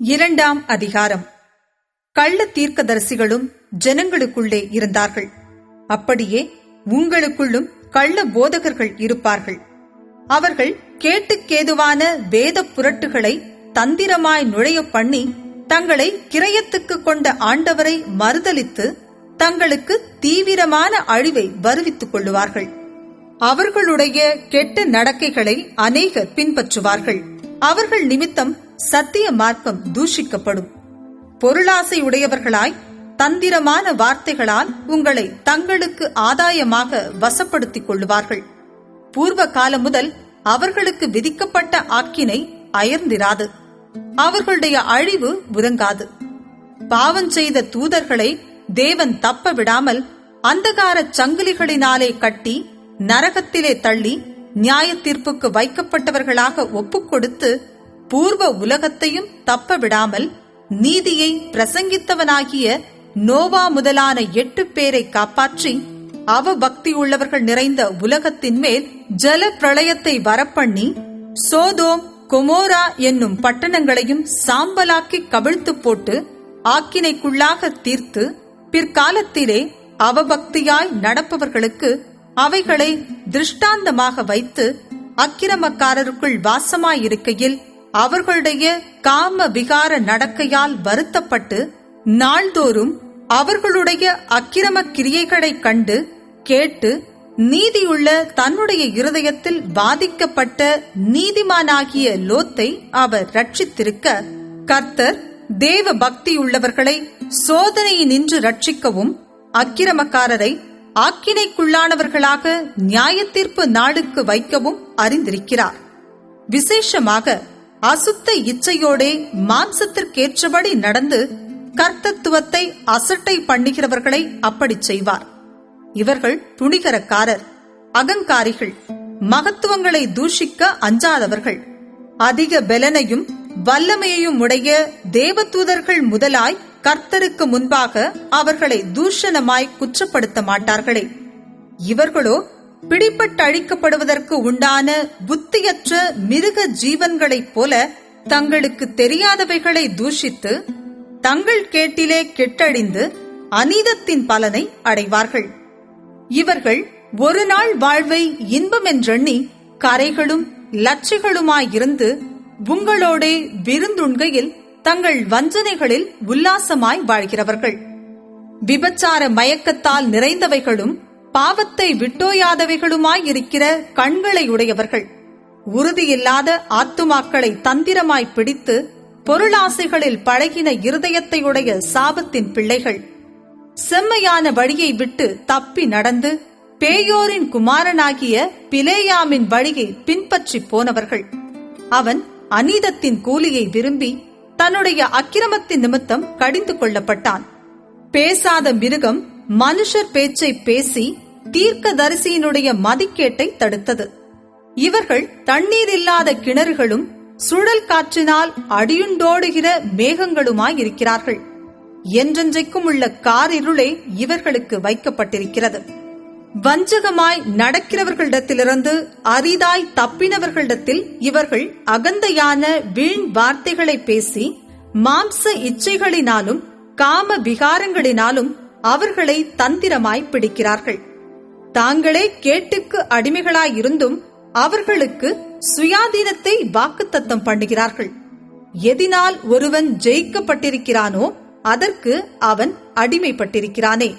இரண்டாம் அதிகாரம். கள்ள தீர்க்கதரிசிகளும் ஜனங்களுக்குள்ளே இருந்தார்கள். அப்படியே உங்களுக்குள்ளும் கள்ள போதகர்கள் இருப்பார்கள். அவர்கள் கேட்டுக்கேதுவான வேத புரட்டுகளை தந்திரமாய் நுழைய பண்ணி தங்களை கிரயத்துக்கு கொண்ட ஆண்டவரை மறுதலித்து தங்களுக்கு தீவிரமான அழிவை வருவித்துக் கொள்ளுவார்கள். அவர்களுடைய கெட்ட நடக்கைகளை அநேகர் பின்பற்றுவார்கள். அவர்கள் நிமித்தம் சத்திய மார்க்கம் தூஷிக்கப்படும். பொருளாசை உடையவர்களாய் தந்திரமான வார்த்தைகளால் உங்களை தங்களுக்கு ஆதாயமாக வசப்படுத்திக் கொள்ளுவார்கள். பூர்வ காலம் முதல் அவர்களுக்கு விதிக்கப்பட்ட ஆக்கினை அயர்ந்திராது. அவர்களுடைய அழிவு உறங்காது. பாவம் செய்த தூதர்களை தேவன் தப்ப விடாமல் அந்தகார சங்கிலிகளினாலே கட்டி நரகத்திலே தள்ளி நியாய தீர்ப்புக்கு வைக்கப்பட்டவர்களாக ஒப்புக்கொடுத்து பூர்வ உலகத்தையும் தப்ப விடாமல் நீதியை பிரசங்கித்தவனாகிய நோவா முதலான 8 பேரை காப்பாற்றி அவபக்தியுள்ளவர்கள் நிறைந்த உலகத்தின் மேல் ஜல பிரளயத்தை வரப்பண்ணி சோதோம் கொமோரா என்னும் பட்டணங்களையும் சாம்பலாக்கி கவிழ்த்து போட்டு ஆக்கினைக்குள்ளாக தீர்த்து பிற்காலத்திலே அவபக்தியாய் நடப்பவர்களுக்கு அவைகளை திருஷ்டாந்தமாக வைத்து அக்கிரமக்காரருக்குள் வாசமாயிருக்கையில் அவர்களுடைய காம விகார நடக்கையால் வருத்தப்பட்டு நாள்தோறும் அவர்களுடைய அக்கிரம கிரியைகளை கண்டு கேட்டு நீதியுள்ள தன்னுடைய இருதயத்தில் பாதிக்கப்பட்ட நீதிமானாகிய லோத்தை அவர் ரட்சித்திருக்க, கர்த்தர் தேவ பக்தியுள்ளவர்களை சோதனையினின்று ரட்சிக்கவும் அக்கிரமக்காரரை ஆக்கினைக்குள்ளானவர்களாக நியாய தீர்ப்பு நாளுக்கு வைக்கவும் அறிந்திருக்கிறார். விசேஷமாக அசுத்த இச்சையோடே மாம்சத்திற்கேற்றபடி நடந்து கர்த்தத்துவத்தை அசட்டை பண்ணுகிறவர்களை அப்படி செய்வார். இவர்கள் துணிகரக்காரர், அகங்காரிகள், மகத்துவங்களை தூஷிக்க அஞ்சாதவர்கள், அதிக பெலனையும் வல்லமையையும் உடைய தேவதூதர்கள் முதலாய் கர்த்தருக்கு முன்பாக அவர்களை தூஷணமாய் குற்றப்படுத்த மாட்டார்களே. இவர்களோ பிடிபட்டு அழிக்கப்படுவதற்கு உண்டான புத்தியற்ற மிருக ஜீவன்களைப் போல தங்களுக்கு தெரியாதவைகளை தூஷித்து தங்கள் கேட்டிலே கெட்டழிந்து அநீதத்தின் பலனை அடைவார்கள். இவர்கள் ஒரு நாள் வாழ்வை இன்பமென்றெண்ணி கரைகளும் லட்சிகளுமாயிருந்து உங்களோடே விருந்துண்கையில் தங்கள் வஞ்சனைகளில் உல்லாசமாய் வாழ்கிறவர்கள். விபச்சார மயக்கத்தால் நிறைந்தவைகளும் பாவத்தை விட்டோயாதவைகளுமாயிருக்கிற கண்களை உடையவர்கள், உறுதியில்லாத ஆத்துமாக்களை தந்திரமாய் பிடித்து பொருளாசைகளில் பழகின இருதயத்தையுடைய சாபத்தின் பிள்ளைகள், செம்மையான வழியை விட்டு தப்பி நடந்து பேயோரின் குமாரனாகிய பிலேயாமின் வழியை பின்பற்றி போனவர்கள். அவன் அநீதத்தின் கூலியை விரும்பி தன்னுடைய அக்கிரமத்தின் நிமித்தம் கடிந்து கொள்ளப்பட்டான். பேசாத மிருகம் மனுஷர் பேச்சை பேசி தீர்க்கதரிசியினுடைய மதிக்கேட்டை தடுத்தது. இவர்கள் தண்ணீர் இல்லாத கிணறுகளும் சுழல் காற்றினால் அடியுண்டோடுகிற மேகங்களுமாயிருக்கிறார்கள். என்றென்றைக்கும் உள்ள காரிருளே இவர்களுக்கு வைக்கப்பட்டிருக்கிறது. வஞ்சகமாய் நடக்கிறவர்களிடத்திலிருந்து அரிதாய் தப்பினவர்களிடத்தில் இவர்கள் அகந்தையான வீண் வார்த்தைகளை பேசி மாம்ச இச்சைகளினாலும் காம விகாரங்களினாலும் அவர்களை தந்திரமாய் பிடிக்கிறார்கள். தாங்களே கேட்டுக்கு அடிமைகளாயிருந்தும் அவர்களுக்கு சுயாதீனத்தை வாக்குத்தத்தம் பண்ணுகிறார்கள். எதினால் ஒருவன் ஜெயிக்கப்பட்டிருக்கிறானோ அதற்கு அவன் அடிமைப்பட்டிருக்கிறானே.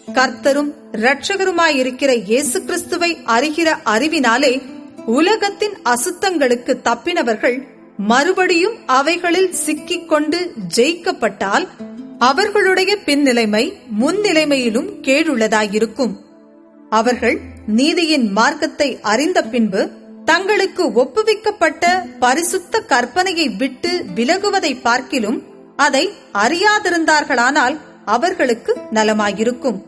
கர்த்தரும் இரட்சகருமாயிருக்கிற இயேசு கிறிஸ்துவை அறிகிற அறிவினாலே உலகத்தின் அசுத்தங்களுக்கு தப்பினவர்கள் மறுபடியும் அவைகளில் சிக்கிக்கொண்டு ஜெயிக்கப்பட்டால் அவர்களுடைய பின்னிலைமை முன்னிலைமையிலும் கேடுள்ளதாயிருக்கும். அவர்கள் நீதியின் மார்க்கத்தை அறிந்த பின்பு தங்களுக்கு ஒப்புவிக்கப்பட்ட பரிசுத்த கற்பனையை விட்டு விலகுவதை பார்க்கிலும் அதை அறியாதிருந்தார்களானால் அவர்களுக்கு நலமாயிருக்கும்.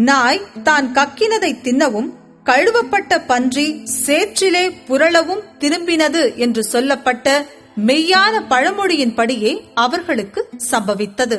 நாய் தான் கக்கினதை தின்னவும் கழுவப்பட்ட பன்றி சேற்றிலே புரளவும் திரும்பினது என்று சொல்லப்பட்ட மெய்யான பழமொழியின்படியே அவர்களுக்கு சம்பவித்தது.